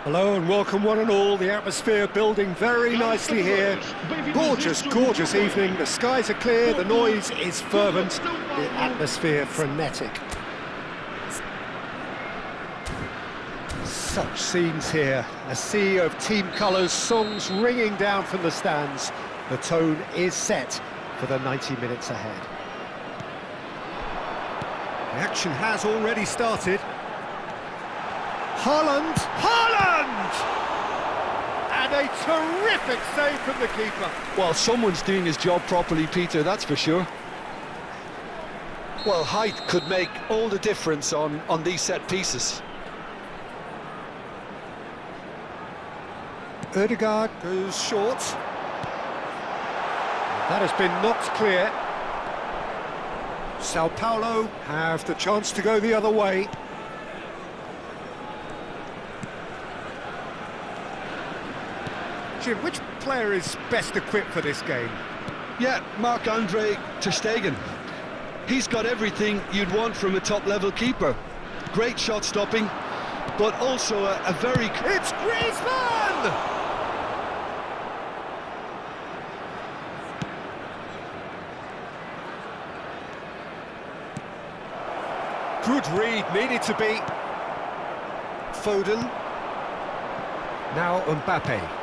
Hello and welcome one and all. The atmosphere building very nicely here. Gorgeous, gorgeous evening. The skies are clear, the noise is fervent, the atmosphere frenetic. Such scenes here. A sea of team colours, songs ringing down from the stands. The tone is set for the 90 minutes ahead. The action has already started. Haaland! And a terrific save from the keeper. Well, someone's doing his job properly, Peter, that's for sure. Well, height could make all the difference on these set pieces. Ødegaard goes short. That has been knocked clear. Sao Paulo have the chance to go the other way. Jim, which player is best equipped for this game? Yeah, Marc-Andre ter Stegen. He's got everything you'd want from a top-level keeper. Great shot stopping, but also a very... It's Griezmann! Good read, needed to be. Foden. Now Mbappe.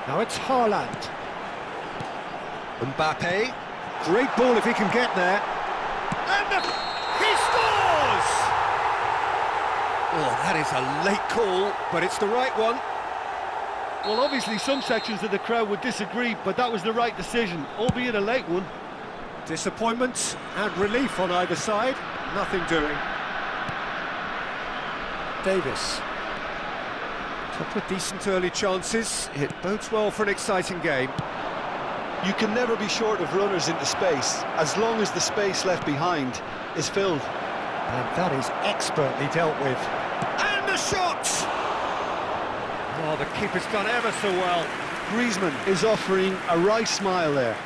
Now it's Haaland. Mbappe. Great ball if he can get there. And he scores! Oh, that is a late call, but it's the right one. Well, obviously some sections of the crowd would disagree, but that was the right decision, albeit a late one. Disappointment and relief on either side. Nothing doing. Davis. Couple of decent early chances. It bodes well for an exciting game. You can never be short of runners into space, as long as the space left behind is filled. And that is expertly dealt with. And the shot! Oh, the keeper's done ever so well. Griezmann is offering a wry smile there.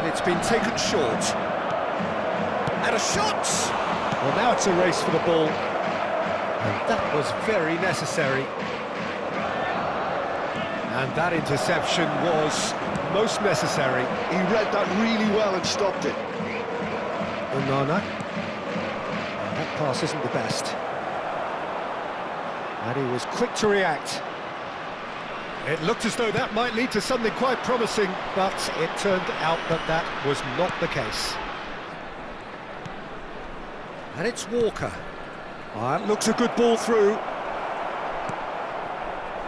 It's been taken short. And a shot! Well, now it's a race for the ball. And that was very necessary. And that interception was most necessary. He read that really well and stopped it. Onana. That pass isn't the best. And he was quick to react. It looked as though that might lead to something quite promising, but it turned out that that was not the case. And it's Walker. It looks a good ball through.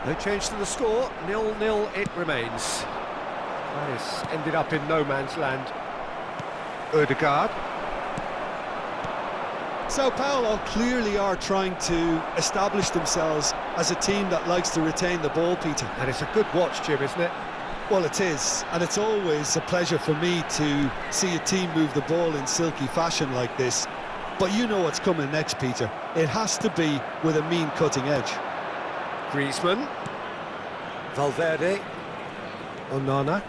No change to the score, 0-0 it remains. That has ended up in no man's land. Ødegaard. Sao Paulo clearly are trying to establish themselves as a team that likes to retain the ball, Peter. And it's a good watch, Jim, isn't it? Well, it is, and it's always a pleasure for me to see a team move the ball in silky fashion like this. But you know what's coming next, Peter. It has to be with a mean cutting edge. Griezmann. Valverde. Onana.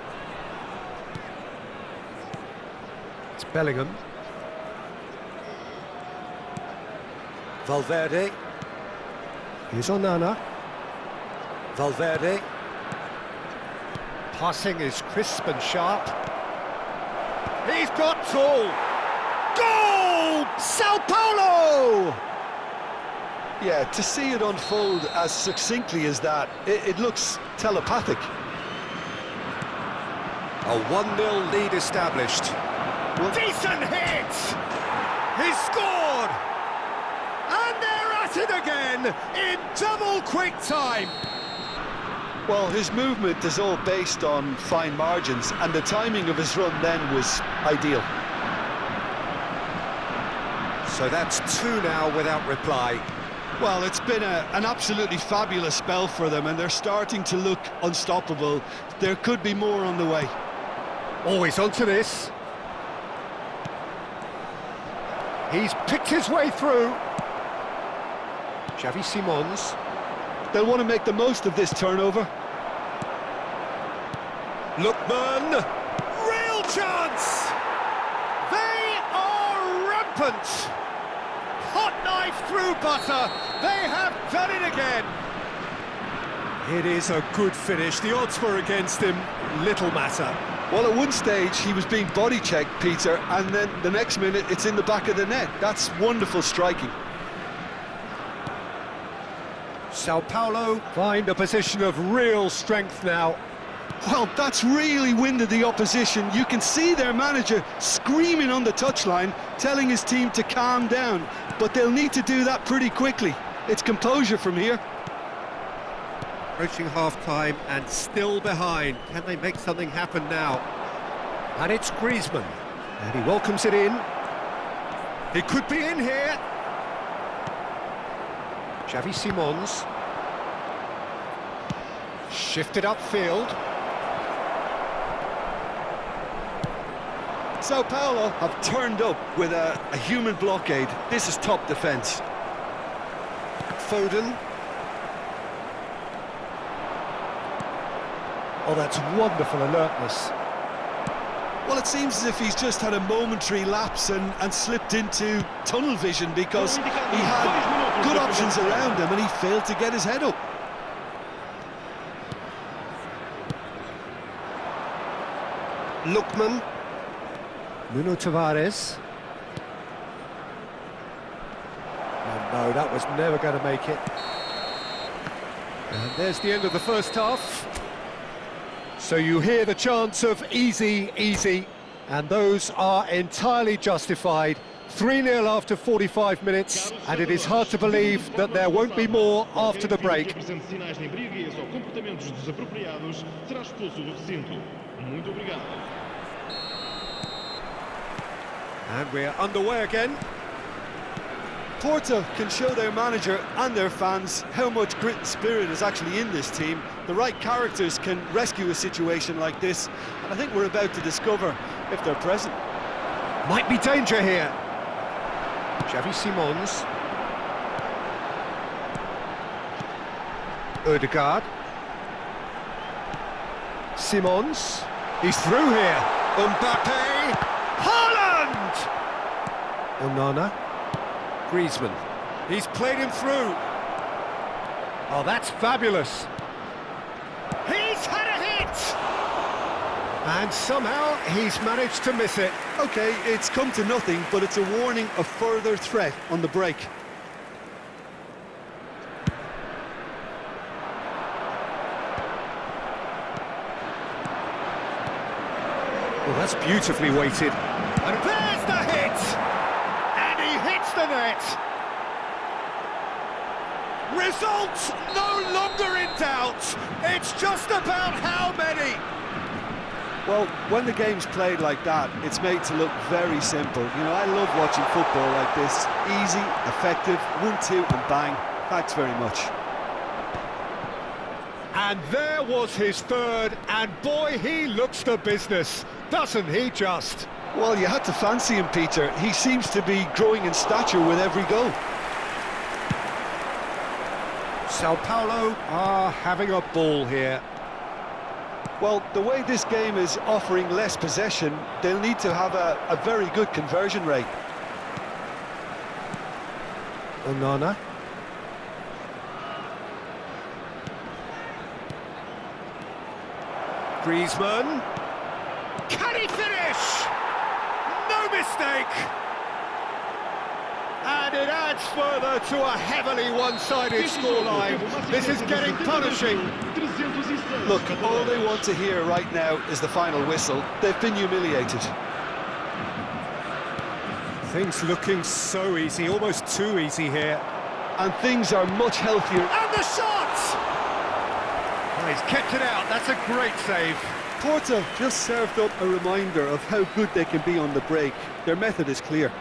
It's Bellingham. Valverde. Here's Onana. Valverde. Passing is crisp and sharp. He's got tall. Goal! Sao Paulo! Yeah, to see it unfold as succinctly as that, it looks telepathic. A 1-0 lead established. Well, decent hit! He scored! And they're at it again in double quick time. Well, his movement is all based on fine margins, and the timing of his run then was ideal. So that's 2 now without reply. Well, it's been an absolutely fabulous spell for them, and they're starting to look unstoppable. There could be more on the way. Always onto this. He's picked his way through. Xavi Simons. They'll want to make the most of this turnover. Lookman. Real chance! Excellent! Hot knife through butter. They have done it again. It is a good finish. The odds were against him. Little matter. Well, at one stage he was being body checked, Peter, and then the next minute it's in the back of the net. That's wonderful striking. Sao Paulo find a position of real strength now. Well, that's really winded the opposition. You can see their manager screaming on the touchline, telling his team to calm down. But they'll need to do that pretty quickly. It's composure from here. Approaching half-time and still behind. Can they make something happen now? And it's Griezmann. And he welcomes it in. He could be in here. Xavi Simons. Shifted upfield. Sao Paulo have turned up with a human blockade. This is top defence. Foden. Oh, that's wonderful alertness. Well, it seems as if he's just had a momentary lapse and slipped into tunnel vision because he had good options around him and he failed to get his head up. Lookman. Nuno Tavares. Oh no, that was never going to make it. And there's the end of the first half. So you hear the chants of easy, easy, and those are entirely justified. 3-0 after 45 minutes, and it is hard to believe that there won't be more after the break. And we're underway again. Porto can show their manager and their fans how much grit and spirit is actually in this team. The right characters can rescue a situation like this, and I think we're about to discover if they're present. Might be danger here. Xavi Simons. Ødegaard. Simons. He's through here. Mbappe. Haaland! Onana. Griezmann. He's played him through. Oh, that's fabulous. He's had a hit! And somehow he's managed to miss it. Okay, it's come to nothing, but it's a warning of further threat on the break. Well, that's beautifully weighted. And there's the hit! And he hits the net! Results no longer in doubt. It's just about how many. Well, when the game's played like that, it's made to look very simple. You know, I love watching football like this. Easy, effective, 1-2 and bang. Thanks very much. And there was his third, and boy, he looks the business, doesn't he just? Well, you had to fancy him, Peter. He seems to be growing in stature with every goal. Sao Paulo are having a ball here. Well, the way this game is offering less possession, they'll need to have a very good conversion rate. Onana. Griezmann. Can he finish? No mistake! And it adds further to a heavily one-sided scoreline. This is getting punishing. Look, all they want to hear right now is the final whistle. They've been humiliated. Things looking so easy, almost too easy here. And things are much healthier. And the shot! Oh, he's kept it out, that's a great save. Porto just served up a reminder of how good they can be on the break. Their method is clear.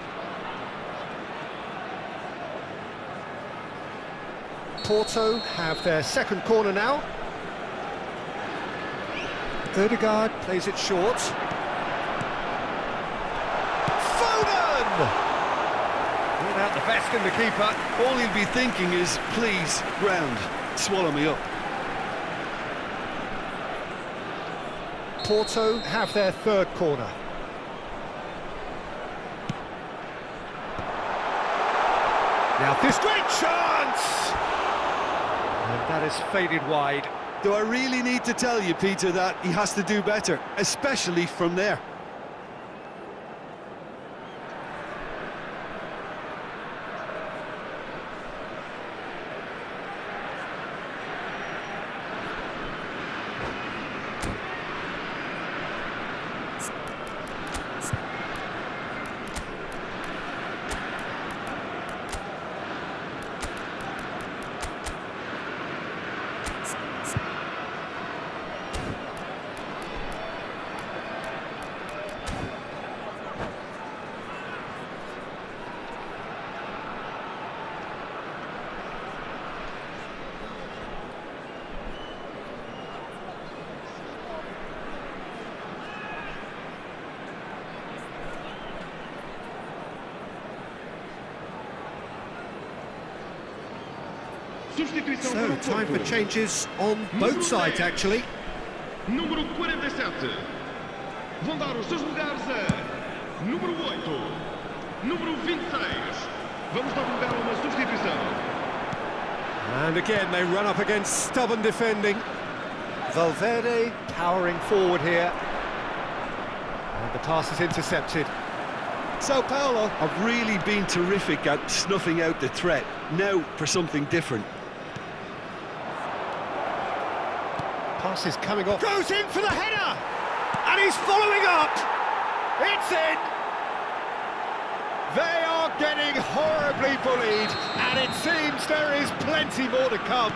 Porto have their second corner now. Ødegaard plays it short. Foden! Without the best in the keeper. All he'll be thinking is, please, ground, swallow me up. Porto have their third corner. Now this great chance! And that has faded wide. Do I really need to tell you, Peter, that he has to do better, especially from there? So, time for changes on both sides, actually. Número 47. Vão dar os seus lugares a número 8, número 26. Vamos dar lugar a uma substituição. And again, they run up against stubborn defending. Valverde powering forward here. And the pass is intercepted. Sao Paulo have really been terrific at snuffing out the threat. Now for something different. Pass is coming off. Goes in for the header! And he's following up! It's in! They are getting horribly bullied, and it seems there is plenty more to come.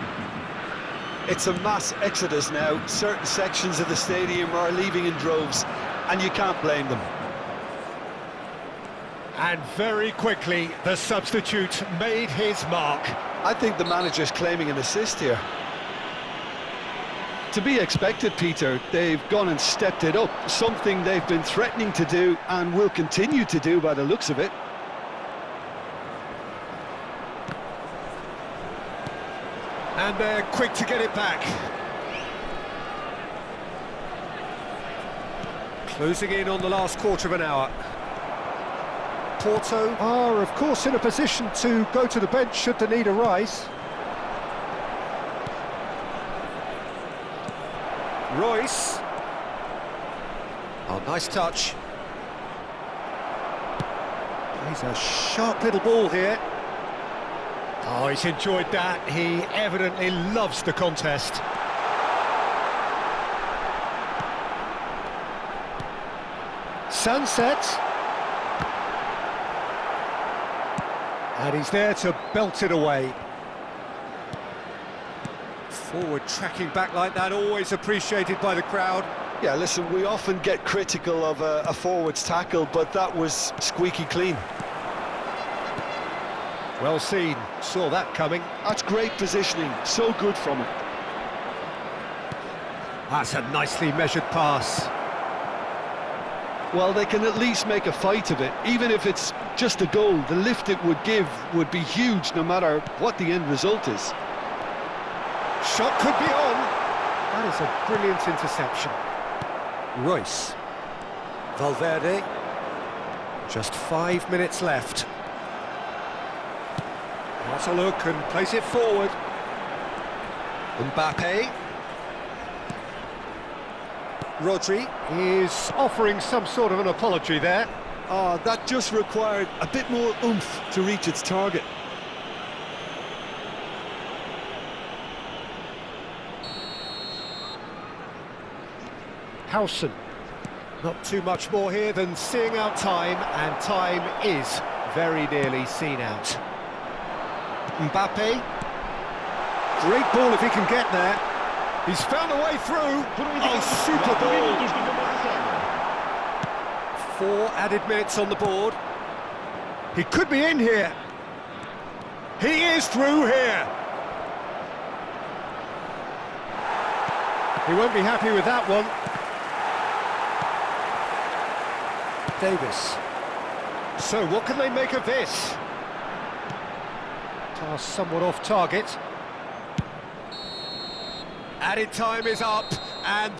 It's a mass exodus now. Certain sections of the stadium are leaving in droves, and you can't blame them. And very quickly, the substitute made his mark. I think the manager's claiming an assist here. To be expected, Peter. They've gone and stepped it up, something they've been threatening to do and will continue to do by the looks of it. And they're quick to get it back. Closing in on the last quarter of an hour. Porto are, of course, in a position to go to the bench should the need arise. Royce. Oh, nice touch. He's a sharp little ball here. Oh, he's enjoyed that. He evidently loves the contest. Sunset. And he's there to belt it away. Forward tracking back like that, always appreciated by the crowd. Yeah, listen, we often get critical of a forward's tackle, but that was squeaky clean. Well seen, saw that coming. That's great positioning, so good from him. That's a nicely measured pass. Well, they can at least make a fight of it. Even if it's just a goal, the lift it would give would be huge no matter what the end result is. Shot could be on. That is a brilliant interception. Royce. Valverde. Just 5 minutes left. That's a look and place it forward. Mbappe. Rodri is offering some sort of an apology there. Oh, that just required a bit more oomph to reach its target. Howson. Not too much more here than seeing out time, and time is very nearly seen out. Mbappe. Great ball if he can get there. He's found a way through. Oh, super ball. 4 added minutes on the board. He could be in here. He is through here. He won't be happy with that one. Davis. So what can they make of this? Pass somewhat off target. Added time is up, and